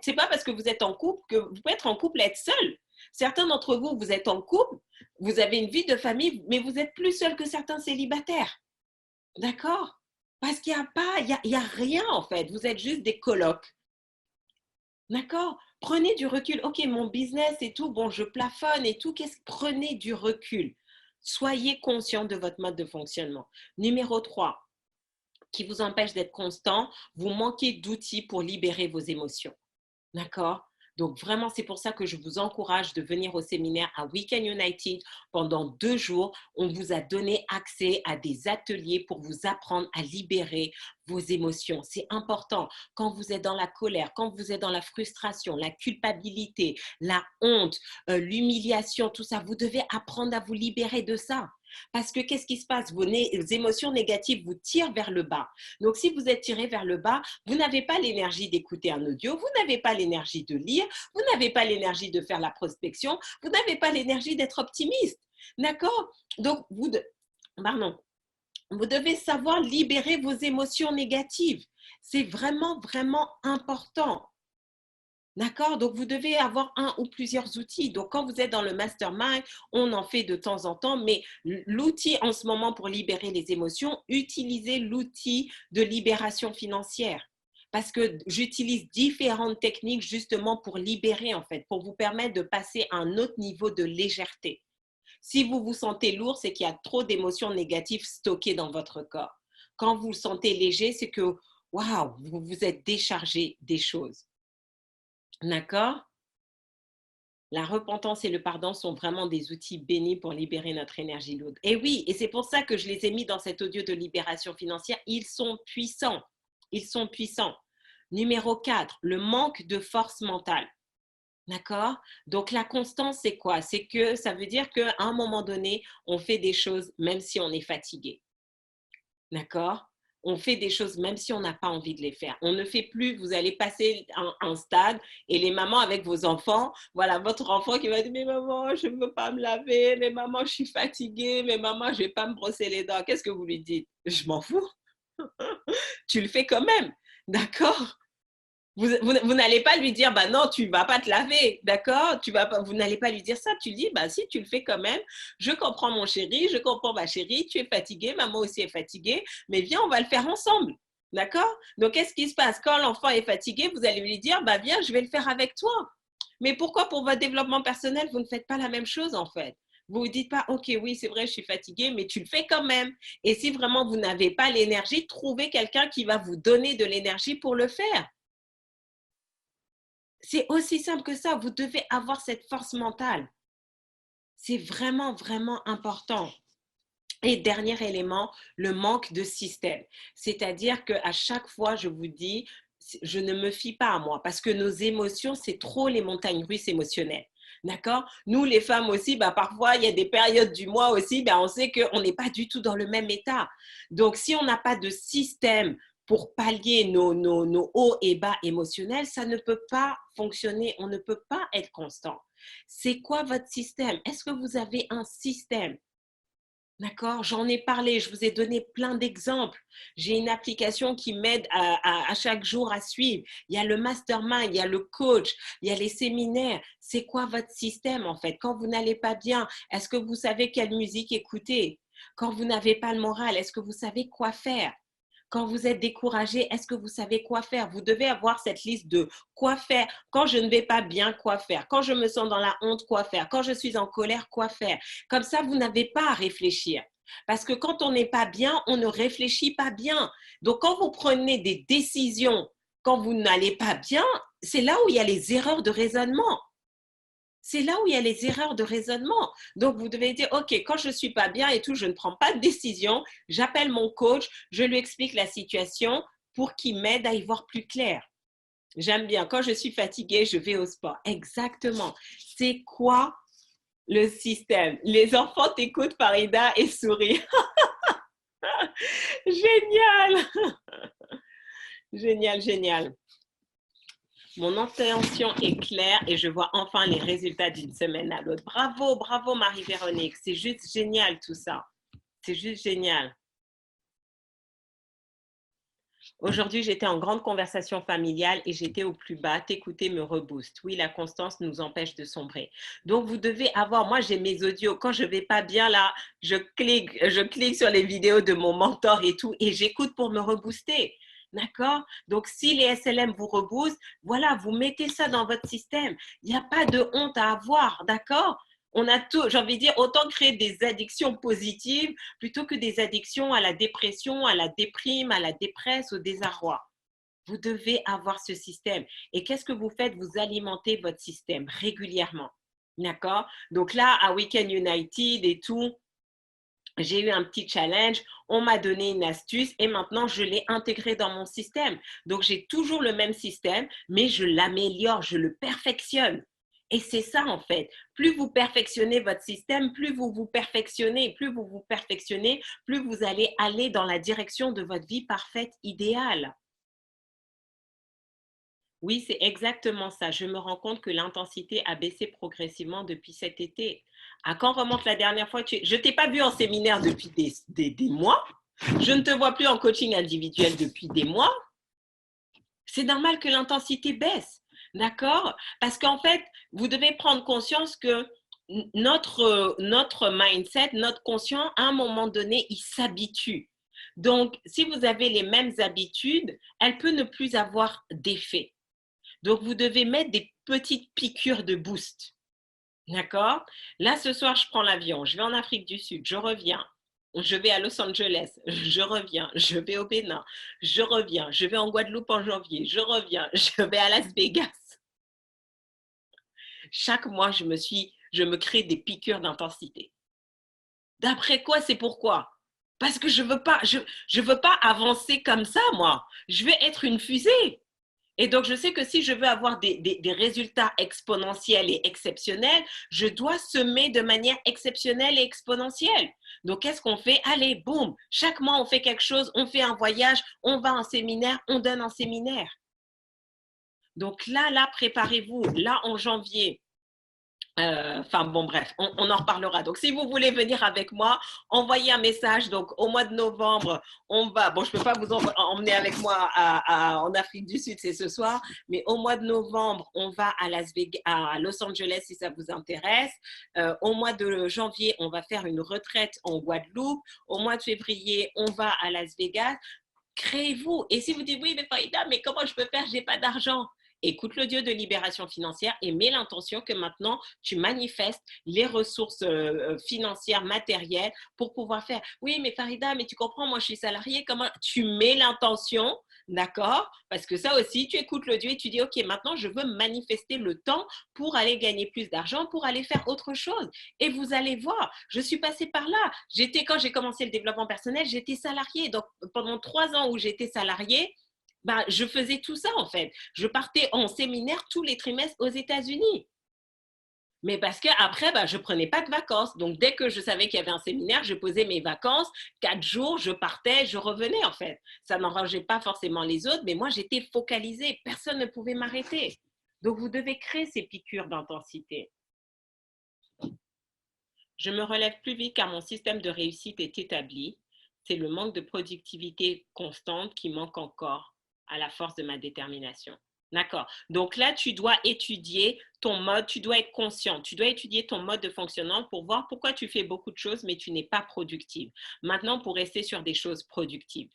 c'est pas parce que vous êtes en couple que vous pouvez être en couple et être seul. Certains d'entre vous, vous êtes en couple, vous avez une vie de famille, mais vous êtes plus seul que certains célibataires. D'accord? Parce qu'il n'y a pas, il y a rien en fait. Vous êtes juste des colocs. D'accord? Prenez du recul. OK, mon business et tout, bon, je plafonne et tout. Prenez du recul. Soyez conscient de votre mode de fonctionnement. Numéro 3, qui vous empêche d'être constant, vous manquez d'outils pour libérer vos émotions. D'accord? Donc, vraiment, c'est pour ça que je vous encourage de venir au séminaire à Weekend United pendant 2 jours. On vous a donné accès à des ateliers pour vous apprendre à libérer vos émotions. C'est important. Quand vous êtes dans la colère, quand vous êtes dans la frustration, la culpabilité, la honte, l'humiliation, tout ça, vous devez apprendre à vous libérer de ça. Parce que qu'est-ce qui se passe? Vos émotions négatives vous tirent vers le bas. Donc, si vous êtes tiré vers le bas, vous n'avez pas l'énergie d'écouter un audio, vous n'avez pas l'énergie de lire, vous n'avez pas l'énergie de faire la prospection, vous n'avez pas l'énergie d'être optimiste. D'accord? Donc, pardon, vous devez savoir libérer vos émotions négatives. C'est vraiment, vraiment important. D'accord? Donc, vous devez avoir un ou plusieurs outils. Donc, quand vous êtes dans le mastermind, on en fait de temps en temps, mais l'outil en ce moment pour libérer les émotions, utilisez l'outil de libération financière. Parce que j'utilise différentes techniques justement pour libérer, en fait, pour vous permettre de passer à un autre niveau de légèreté. Si vous vous sentez lourd, c'est qu'il y a trop d'émotions négatives stockées dans votre corps. Quand vous vous sentez léger, c'est que, waouh, vous vous êtes déchargé des choses. D'accord? La repentance et le pardon sont vraiment des outils bénis pour libérer notre énergie lourde. Et oui, et c'est pour ça que je les ai mis dans cet audio de libération financière. Ils sont puissants. Ils sont puissants. Numéro 4, le manque de force mentale. D'accord? Donc, la constance, c'est quoi? C'est que ça veut dire qu'à un moment donné, on fait des choses même si on est fatigué. D'accord? On fait des choses même si on n'a pas envie de les faire. On ne fait plus, vous allez passer un stade et les mamans avec vos enfants, voilà, votre enfant qui va dire, mais maman, je ne veux pas me laver, mais maman, je suis fatiguée, mais maman, je ne vais pas me brosser les dents. Qu'est-ce que vous lui dites? Je m'en fous. Tu le fais quand même. D'accord? Vous n'allez pas lui dire, bah non, tu ne vas pas te laver, d'accord? Vous n'allez pas lui dire ça. Tu lui dis, bah si, tu le fais quand même. Je comprends mon chéri, je comprends ma chérie, tu es fatiguée, maman aussi est fatiguée, mais viens, on va le faire ensemble, d'accord? Donc, qu'est-ce qui se passe? Quand l'enfant est fatigué, vous allez lui dire, bah viens, je vais le faire avec toi. Mais pourquoi pour votre développement personnel, vous ne faites pas la même chose en fait? Vous ne vous dites pas, ok, oui, c'est vrai, je suis fatiguée, mais tu le fais quand même. Et si vraiment vous n'avez pas l'énergie, trouvez quelqu'un qui va vous donner de l'énergie pour le faire. C'est aussi simple que ça. Vous devez avoir cette force mentale. C'est vraiment, vraiment important. Et dernier élément, le manque de système. C'est-à-dire qu'à chaque fois, je vous dis, je ne me fie pas à moi parce que nos émotions, c'est trop les montagnes russes émotionnelles. D'accord? Nous, les femmes aussi, bah, parfois, il y a des périodes du mois aussi, bah, on sait qu'on n'est pas du tout dans le même état. Donc, si on n'a pas de système pour pallier nos hauts et bas émotionnels, ça ne peut pas fonctionner. On ne peut pas être constant. C'est quoi votre système? Est-ce que vous avez un système? D'accord, j'en ai parlé, je vous ai donné plein d'exemples. J'ai une application qui m'aide à chaque jour à suivre. Il y a le mastermind, il y a le coach, il y a les séminaires. C'est quoi votre système en fait? Quand vous n'allez pas bien, est-ce que vous savez quelle musique écouter? Quand vous n'avez pas le moral, est-ce que vous savez quoi faire? Quand vous êtes découragé, est-ce que vous savez quoi faire? Vous devez avoir cette liste de quoi faire. Quand je ne vais pas bien, quoi faire? Quand je me sens dans la honte, quoi faire? Quand je suis en colère, quoi faire? Comme ça, vous n'avez pas à réfléchir. Parce que quand on n'est pas bien, on ne réfléchit pas bien. Donc, quand vous prenez des décisions, quand vous n'allez pas bien, c'est là où il y a les erreurs de raisonnement. C'est là où il y a les erreurs de raisonnement. Donc, vous devez dire, OK, quand je ne suis pas bien et tout, je ne prends pas de décision, j'appelle mon coach, je lui explique la situation pour qu'il m'aide à y voir plus clair. J'aime bien, quand je suis fatiguée, je vais au sport. Exactement. C'est quoi le système? Les enfants t'écoutent, Farida, et sourient. Génial! Génial, génial. Mon intention est claire et je vois enfin les résultats d'une semaine à l'autre. Bravo, bravo Marie-Véronique. C'est juste génial tout ça. C'est juste génial. Aujourd'hui, j'étais en grande conversation familiale et j'étais au plus bas. T'écouter me rebooste. Oui, la constance nous empêche de sombrer. Donc, vous devez avoir, moi j'ai mes audios. Quand je vais pas bien là, je clique sur les vidéos de mon mentor et tout et j'écoute pour me rebooster. D'accord? Donc, si les SLM vous reboostent, voilà, vous mettez ça dans votre système. Il n'y a pas de honte à avoir. D'accord? On a tout, j'ai envie de dire, autant créer des addictions positives plutôt que des addictions à la dépression, à la déprime, à la dépresse, au désarroi. Vous devez avoir ce système. Et qu'est-ce que vous faites? Vous alimentez votre système régulièrement. D'accord? Donc là, à Weekend United et tout, j'ai eu un petit challenge, on m'a donné une astuce et maintenant je l'ai intégré dans mon système. Donc j'ai toujours le même système, mais je l'améliore, je le perfectionne. Et c'est ça en fait. Plus vous perfectionnez votre système, plus vous vous perfectionnez, plus vous vous perfectionnez, plus vous allez aller dans la direction de votre vie parfaite, idéale. Oui, c'est exactement ça. Je me rends compte que l'intensité a baissé progressivement depuis cet été. À quand remonte la dernière fois Je ne t'ai pas vu en séminaire depuis des mois. Je ne te vois plus en coaching individuel depuis des mois. C'est normal que l'intensité baisse. D'accord? Parce qu'en fait, vous devez prendre conscience que notre mindset, notre conscient, à un moment donné, il s'habitue. Donc, si vous avez les mêmes habitudes, elle peut ne plus avoir d'effet. Donc, vous devez mettre des petites piqûres de boost. D'accord? Là, ce soir, je prends l'avion. Je vais en Afrique du Sud. Je reviens. Je vais à Los Angeles. Je reviens. Je vais au Bénin. Je reviens. Je vais en Guadeloupe en janvier. Je reviens. Je vais à Las Vegas. Chaque mois, je me crée des piqûres d'intensité. D'après quoi? C'est pourquoi? Parce que je veux pas avancer comme ça, moi. Je veux être une fusée. Et donc, je sais que si je veux avoir des résultats exponentiels et exceptionnels, je dois semer de manière exceptionnelle et exponentielle. Donc, qu'est-ce qu'on fait? Allez, boum, chaque mois, on fait quelque chose, on fait un voyage, on va en séminaire, on donne un séminaire. Donc là, préparez-vous. Là, en janvier, enfin bon, bref, on en reparlera. Donc, si vous voulez venir avec moi, envoyez un message. Donc, au mois de novembre, on va. Bon, je ne peux pas vous emmener avec moi en Afrique du Sud, c'est ce soir. Mais au mois de novembre, on va à Las Vegas, à Los Angeles, si ça vous intéresse. Au mois de janvier, on va faire une retraite en Guadeloupe. Au mois de février, on va à Las Vegas. Créez-vous. Et si vous dites oui, mais Faïda, mais comment je peux faire? J'ai pas d'argent. Écoute le Dieu de libération financière et mets l'intention que maintenant tu manifestes les ressources financières, matérielles pour pouvoir faire. Oui, mais Farida, mais tu comprends, moi je suis salariée, comment tu mets l'intention, d'accord? Parce que ça aussi, tu écoutes le Dieu et tu dis, ok, maintenant je veux manifester le temps pour aller gagner plus d'argent, pour aller faire autre chose. Et vous allez voir, je suis passée par là. Quand j'ai commencé le développement personnel, j'étais salariée. Donc pendant 3 ans où j'étais salariée, bah, je faisais tout ça en fait. Je partais en séminaire tous les trimestres aux États-Unis. Mais parce qu'après, bah, je ne prenais pas de vacances. Donc, dès que je savais qu'il y avait un séminaire, je posais mes vacances. 4 jours, je partais, je revenais en fait. Ça n'enrangeait pas forcément les autres, mais moi, j'étais focalisée. Personne ne pouvait m'arrêter. Donc, vous devez créer ces piqûres d'intensité. Je me relève plus vite car mon système de réussite est établi. C'est le manque de productivité constante qui manque encore à la force de ma détermination. D'accord. Donc là, tu dois étudier ton mode, tu dois être conscient, tu dois étudier ton mode de fonctionnement pour voir pourquoi tu fais beaucoup de choses, mais tu n'es pas productive. Maintenant, pour rester sur des choses productives.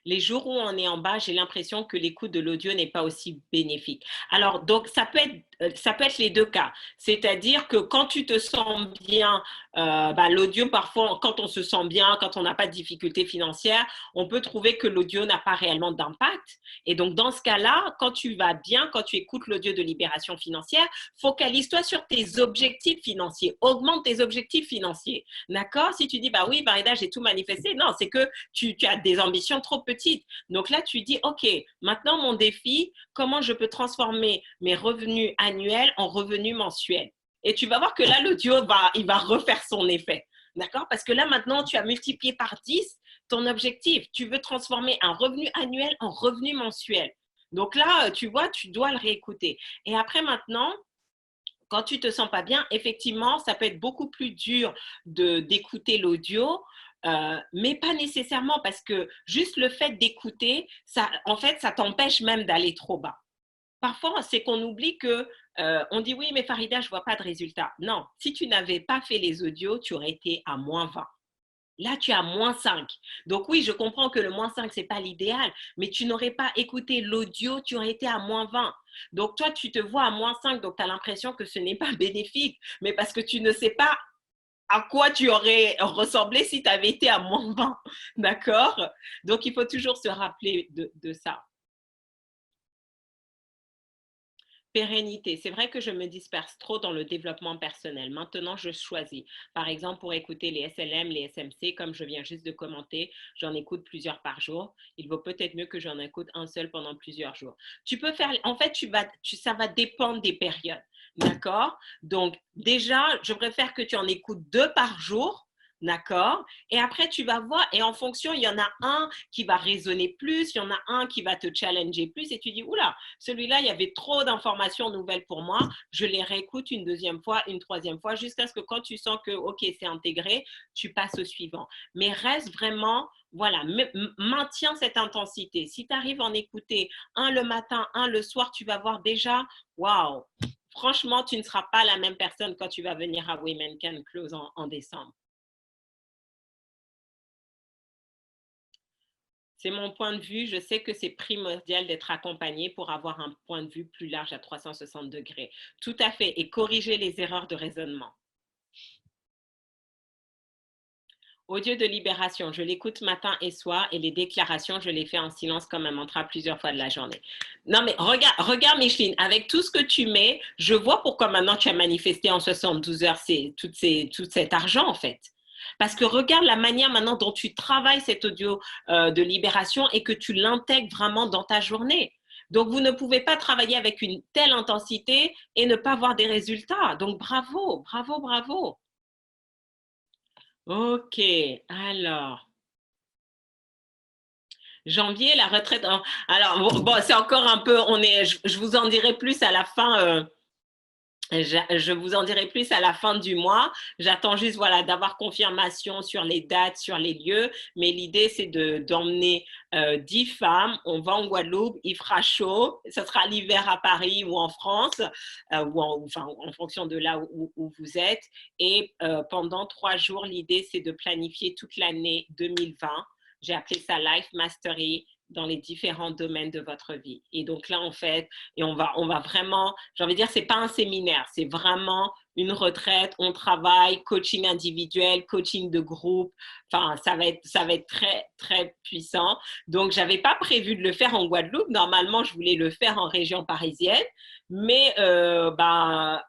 Les jours où on est en bas, j'ai l'impression que l'écoute de l'audio n'est pas aussi bénéfique. Alors, donc, ça peut être les deux cas. C'est-à-dire que quand tu te sens bien, bah, l'audio, parfois, quand on se sent bien, quand on n'a pas de difficultés financières, on peut trouver que l'audio n'a pas réellement d'impact. Et donc, dans ce cas-là, quand tu vas bien, quand tu écoutes l'audio de libération financière, focalise-toi sur tes objectifs financiers. Augmente tes objectifs financiers. D'accord? Si tu dis, bah oui, Farida, j'ai tout manifesté. Non, c'est que tu as des ambitions trop petites. Donc là, tu dis, OK, maintenant mon défi, comment je peux transformer mes revenus annuels en revenus mensuels? Et tu vas voir que là, l'audio, il va refaire son effet. D'accord? Parce que là, maintenant, tu as multiplié par 10 ton objectif. Tu veux transformer un revenu annuel en revenu mensuel. Donc là, tu vois, tu dois le réécouter. Et après, maintenant, quand tu te sens pas bien, effectivement, ça peut être beaucoup plus dur d'écouter l'audio, mais pas nécessairement parce que juste le fait d'écouter, ça, en fait, ça t'empêche même d'aller trop bas. Parfois, c'est qu'on oublie que on dit oui, mais Farida, je vois pas de résultat. Non, si tu n'avais pas fait les audios, tu aurais été à -20. Là, tu es à -5. Donc oui, je comprends que le -5, ce n'est pas l'idéal, mais tu n'aurais pas écouté l'audio, tu aurais été à -20. Donc toi, tu te vois à -5, donc tu as l'impression que ce n'est pas bénéfique, mais parce que tu ne sais pas à quoi tu aurais ressemblé si tu avais été à -20, d'accord? Donc, il faut toujours se rappeler de ça. Pérennité. C'est vrai que je me disperse trop dans le développement personnel. Maintenant, je choisis. Par exemple, pour écouter les SLM, les SMC, comme je viens juste de commenter, j'en écoute plusieurs par jour. Il vaut peut-être mieux que j'en écoute un seul pendant plusieurs jours. Tu peux faire, en fait, ça va dépendre des périodes. D'accord? Donc, déjà, je préfère que tu en écoutes 2 par jour. D'accord? Et après, tu vas voir, et en fonction, il y en a un qui va résonner plus, il y en a un qui va te challenger plus, et tu dis, oula, celui-là, il y avait trop d'informations nouvelles pour moi. Je les réécoute une deuxième fois, une troisième fois, jusqu'à ce que quand tu sens que, OK, c'est intégré, tu passes au suivant. Mais reste vraiment, voilà, maintiens cette intensité. Si tu arrives à en écouter un le matin, un le soir, tu vas voir déjà, waouh, franchement, tu ne seras pas la même personne quand tu vas venir à Women Can Close en décembre. C'est mon point de vue. Je sais que c'est primordial d'être accompagné pour avoir un point de vue plus large à 360 degrés. Tout à fait. Et corriger les erreurs de raisonnement. Audio de libération, je l'écoute matin et soir et les déclarations, je les fais en silence comme un mantra plusieurs fois de la journée. Non mais regarde Micheline, avec tout ce que tu mets, je vois pourquoi maintenant tu as manifesté en 72 heures tout cet argent en fait. Parce que regarde la manière maintenant dont tu travailles cet audio de libération et que tu l'intègres vraiment dans ta journée. Donc, vous ne pouvez pas travailler avec une telle intensité et ne pas voir des résultats. Donc, bravo, bravo, bravo. Ok, alors, janvier, la retraite. Alors, bon, c'est encore un peu, je vous en dirai plus à la fin. Je vous en dirai plus à la fin du mois. J'attends juste voilà, d'avoir confirmation sur les dates, sur les lieux. Mais l'idée, c'est d'emmener 10 femmes. On va en Guadeloupe, il fera chaud. Ce sera l'hiver à Paris ou en France, enfin, en fonction de là où vous êtes. Et pendant 3 jours, l'idée, c'est de planifier toute l'année 2020. J'ai appelé ça Life Mastery dans les différents domaines de votre vie. Et donc là, en fait, et on va vraiment, j'ai envie de dire, c'est pas un séminaire, c'est vraiment une retraite, on travaille, coaching individuel, coaching de groupe, enfin, ça va être très, très puissant. Donc, j'avais pas prévu de le faire en Guadeloupe. Normalement, je voulais le faire en région parisienne. Mais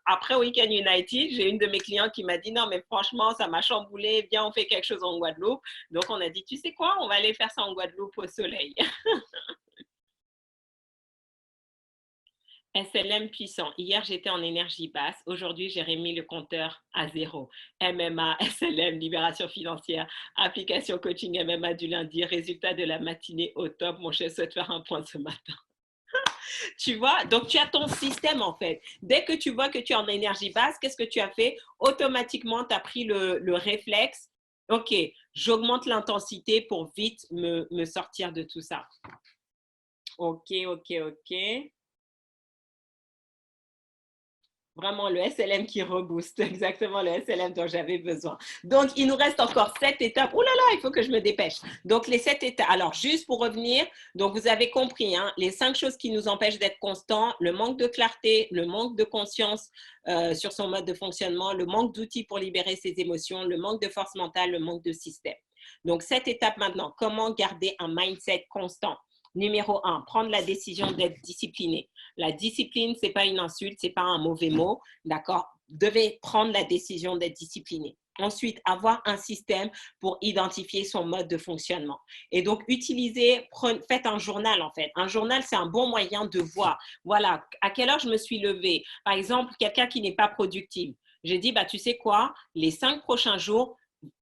après Weekend United, j'ai une de mes clientes qui m'a dit non, mais franchement, ça m'a chamboulé. Viens, on fait quelque chose en Guadeloupe. Donc, on a dit, tu sais quoi, on va aller faire ça en Guadeloupe au soleil. SLM puissant. Hier, j'étais en énergie basse. Aujourd'hui, j'ai remis le compteur à zéro. MMA, SLM, libération financière, application coaching MMA du lundi, résultat de la matinée au top. Mon chef souhaite faire un point ce matin. Tu vois, donc tu as ton système en fait. Dès que tu vois que tu es en énergie basse, qu'est-ce que tu as fait? Automatiquement, tu as pris le réflexe. OK, j'augmente l'intensité pour vite me sortir de tout ça. OK, OK, OK. Vraiment le SLM qui rebooste, exactement le SLM dont j'avais besoin. Donc, il nous reste encore 7 étapes. Oh là là, il faut que je me dépêche. Donc, les 7 étapes. Alors, juste pour revenir, donc vous avez compris, hein, les 5 choses qui nous empêchent d'être constants, le manque de clarté, le manque de conscience sur son mode de fonctionnement, le manque d'outils pour libérer ses émotions, le manque de force mentale, le manque de système. Donc, cette étape maintenant, comment garder un mindset constant? Numéro 1, prendre la décision d'être discipliné. La discipline, ce n'est pas une insulte, ce n'est pas un mauvais mot, d'accord? Vous devez prendre la décision d'être discipliné. Ensuite, avoir un système pour identifier son mode de fonctionnement. Et donc, faites un journal en fait. Un journal, c'est un bon moyen de voir, voilà, à quelle heure je me suis levée. Par exemple, quelqu'un qui n'est pas productif. J'ai dit, bah, tu sais quoi, les 5 prochains jours,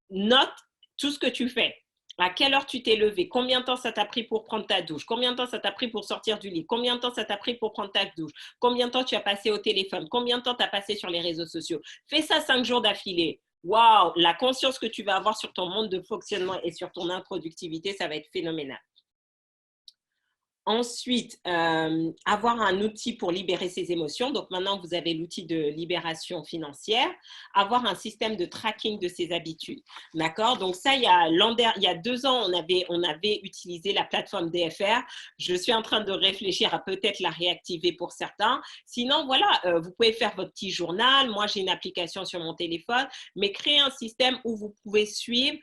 note tout ce que tu fais. À quelle heure tu t'es levé? Combien de temps ça t'a pris pour prendre ta douche? Combien de temps ça t'a pris pour sortir du lit? Combien de temps ça t'a pris pour prendre ta douche? Combien de temps tu as passé au téléphone? Combien de temps tu as passé sur les réseaux sociaux? Fais ça 5 jours d'affilée. Waouh, la conscience que tu vas avoir sur ton monde de fonctionnement et sur ton improductivité, ça va être phénoménal. Ensuite, avoir un outil pour libérer ses émotions. Donc maintenant, vous avez l'outil de libération financière. Avoir un système de tracking de ses habitudes. D'accord? Donc ça, il y a 2 ans, on avait utilisé la plateforme DFR. Je suis en train de réfléchir à peut-être la réactiver pour certains. Sinon, voilà, vous pouvez faire votre petit journal. Moi, j'ai une application sur mon téléphone, mais créer un système où vous pouvez suivre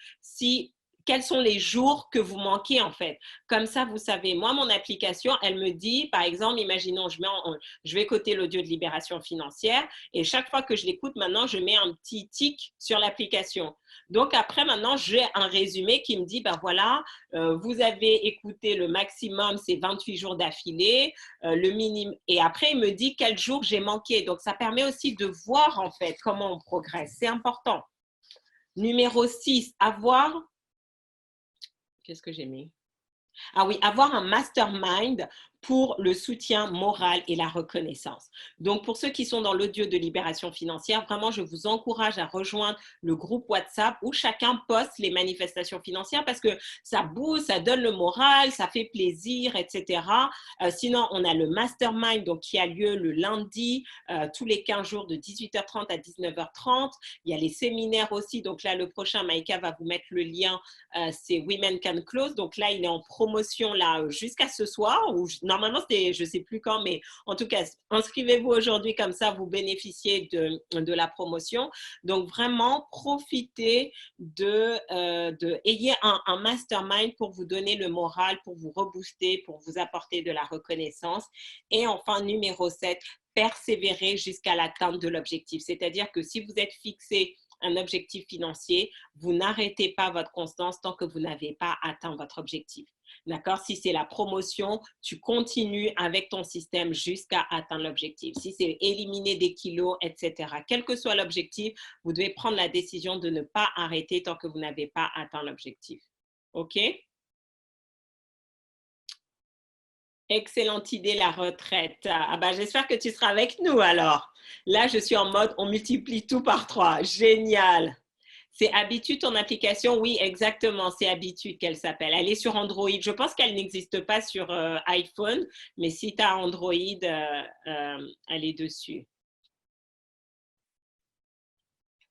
quels sont les jours que vous manquez en fait. Comme ça, vous savez, moi, mon application, elle me dit, par exemple, imaginons, je vais coter l'audio de libération financière et chaque fois que je l'écoute, maintenant, je mets un petit tic sur l'application. Donc après, maintenant, j'ai un résumé qui me dit, ben voilà, vous avez écouté le maximum, c'est 28 jours d'affilée, le minimum. Et après, il me dit quel jour j'ai manqué. Donc ça permet aussi de voir en fait comment on progresse. C'est important. Numéro 6, qu'est-ce que j'ai mis? Ah oui, avoir un mastermind pour le soutien moral et la reconnaissance. Donc, pour ceux qui sont dans l'audio de libération financière, vraiment, je vous encourage à rejoindre le groupe WhatsApp où chacun poste les manifestations financières parce que ça booste, ça donne le moral, ça fait plaisir, etc. Sinon, on a le mastermind donc, qui a lieu le lundi, tous les 15 jours de 18h30 à 19h30. Il y a les séminaires aussi. Donc là, le prochain, Maïka va vous mettre le lien, c'est Women Can Close. Donc là, il est en promotion là jusqu'à ce soir. Normalement, c'était, je ne sais plus quand, mais en tout cas, inscrivez-vous aujourd'hui, comme ça, vous bénéficiez de la promotion. Donc, vraiment, profitez ayez un mastermind pour vous donner le moral, pour vous rebooster, pour vous apporter de la reconnaissance. Et enfin, numéro 7, persévérer jusqu'à l'atteinte de l'objectif. C'est-à-dire que si vous êtes fixé un objectif financier, vous n'arrêtez pas votre constance tant que vous n'avez pas atteint votre objectif. D'accord? Si c'est la promotion, tu continues avec ton système jusqu'à atteindre l'objectif. Si c'est éliminer des kilos, etc. Quel que soit l'objectif, vous devez prendre la décision de ne pas arrêter tant que vous n'avez pas atteint l'objectif. OK? Excellente idée, la retraite. Ah bah, j'espère que tu seras avec nous alors. Là, je suis en mode, on multiplie tout par 3. Génial. C'est Habitude, ton application? Oui, exactement, c'est Habitude qu'elle s'appelle. Elle est sur Android. Je pense qu'elle n'existe pas sur iPhone, mais si tu as Android, elle est dessus.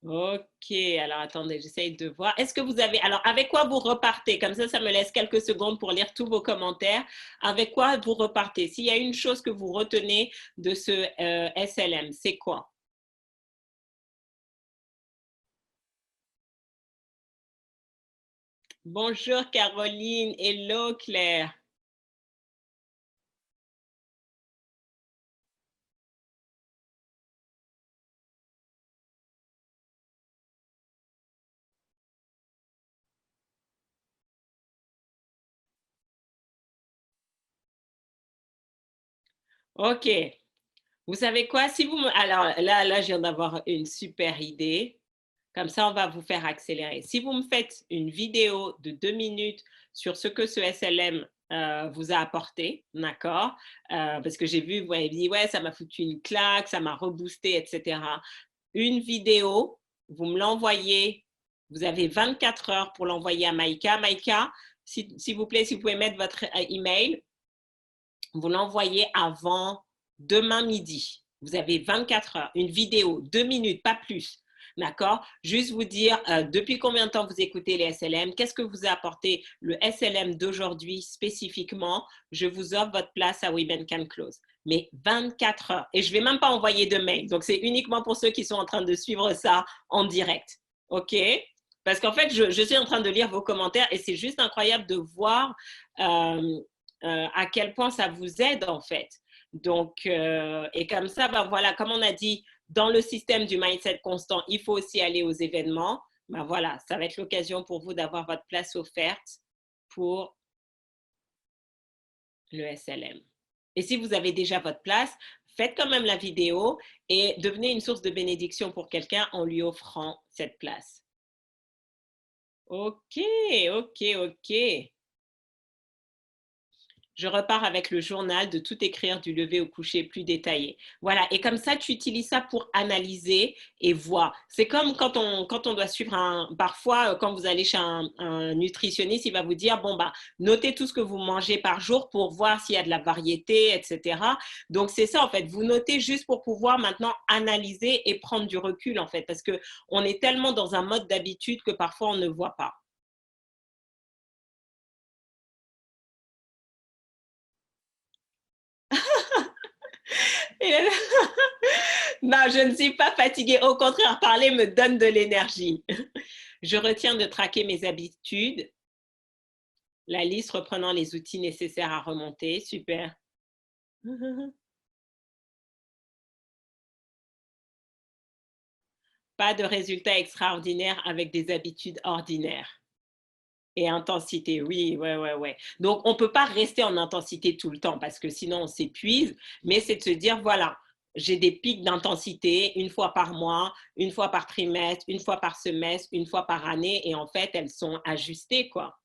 Ok, alors attendez, j'essaye de voir. Est-ce que vous avez... Alors, avec quoi vous repartez? Comme ça me laisse quelques secondes pour lire tous vos commentaires. Avec quoi vous repartez? S'il y a une chose que vous retenez de ce SLM, c'est quoi? Bonjour Caroline, hello Claire. Ok, vous savez quoi? Si vous me... Alors là, je viens d'avoir une super idée. Comme ça, on va vous faire accélérer. Si vous me faites une vidéo de 2 minutes sur ce que ce SLM vous a apporté, d'accord? Parce que j'ai vu, vous avez dit, ouais, ça m'a foutu une claque, ça m'a reboosté, etc. Une vidéo, vous me l'envoyez. Vous avez 24 heures pour l'envoyer à Maïka. Maïka, s'il vous plaît, si vous pouvez mettre votre email, vous l'envoyez avant demain midi. Vous avez 24 heures, une vidéo, 2 minutes, pas plus. D'accord? Juste vous dire depuis combien de temps vous écoutez les SLM, qu'est-ce que vous a apporté le SLM d'aujourd'hui spécifiquement. Je vous offre votre place à Women Can Close. Mais 24 heures. Et je ne vais même pas envoyer de mail. Donc, c'est uniquement pour ceux qui sont en train de suivre ça en direct. OK? Parce qu'en fait, je suis en train de lire vos commentaires et c'est juste incroyable de voir à quel point ça vous aide en fait. Donc, et comme ça, ben voilà, comme on a dit, dans le système du mindset constant, il faut aussi aller aux événements. Ben voilà, ça va être l'occasion pour vous d'avoir votre place offerte pour le SLM. Et si vous avez déjà votre place, faites quand même la vidéo et devenez une source de bénédiction pour quelqu'un en lui offrant cette place. Ok, ok, ok. Je repars avec le journal de tout écrire du lever au coucher plus détaillé. Voilà, et comme ça, tu utilises ça pour analyser et voir. C'est comme quand on doit suivre un... Parfois, quand vous allez chez un nutritionniste, il va vous dire, bon, bah, notez tout ce que vous mangez par jour pour voir s'il y a de la variété, etc. Donc, c'est ça, en fait. Vous notez juste pour pouvoir maintenant analyser et prendre du recul, en fait, parce qu'on est tellement dans un mode d'habitude que parfois, on ne voit pas. Non, je ne suis pas fatiguée. Au contraire, parler me donne de l'énergie. Je retiens de traquer mes habitudes. La liste reprenant les outils nécessaires à remonter. Super. Pas de résultats extraordinaires avec des habitudes ordinaires. Et intensité, oui, ouais, ouais, ouais. Donc, on ne peut pas rester en intensité tout le temps parce que sinon, on s'épuise. Mais c'est de se dire, voilà, j'ai des pics d'intensité une fois par mois, une fois par trimestre, une fois par semestre, une fois par année. Et en fait, elles sont ajustées, quoi.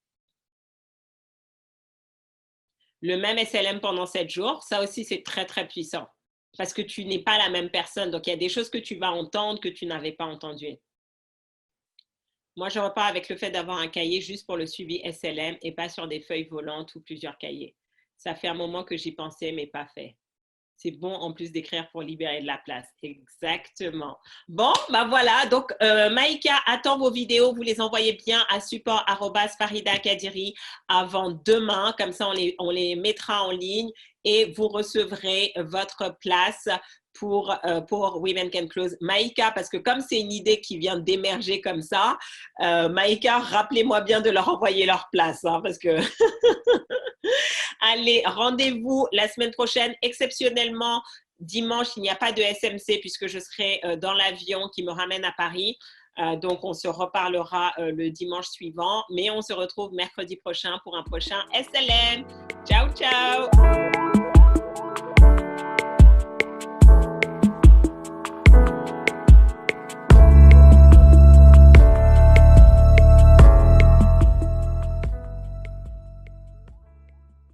Le même SLM pendant 7 jours, ça aussi, c'est très, très puissant. Parce que tu n'es pas la même personne. Donc, il y a des choses que tu vas entendre que tu n'avais pas entendues. Moi, je repars avec le fait d'avoir un cahier juste pour le suivi SLM et pas sur des feuilles volantes ou plusieurs cahiers. Ça fait un moment que j'y pensais, mais pas fait. C'est bon en plus d'écrire pour libérer de la place. Exactement. Bon, bah voilà. Donc, Maïka attend vos vidéos. Vous les envoyez bien à support@faridakadiri avant demain. Comme ça, on les mettra en ligne et vous recevrez votre place pour Women Can Close. Maïka, parce que comme c'est une idée qui vient d'émerger comme ça, Maïka, rappelez-moi bien de leur envoyer leur place, hein, parce que allez, rendez-vous la semaine prochaine. Exceptionnellement, dimanche, il n'y a pas de SMC puisque je serai dans l'avion qui me ramène à Paris. Donc, on se reparlera le dimanche suivant, mais on se retrouve mercredi prochain pour un prochain SLM. Ciao, ciao!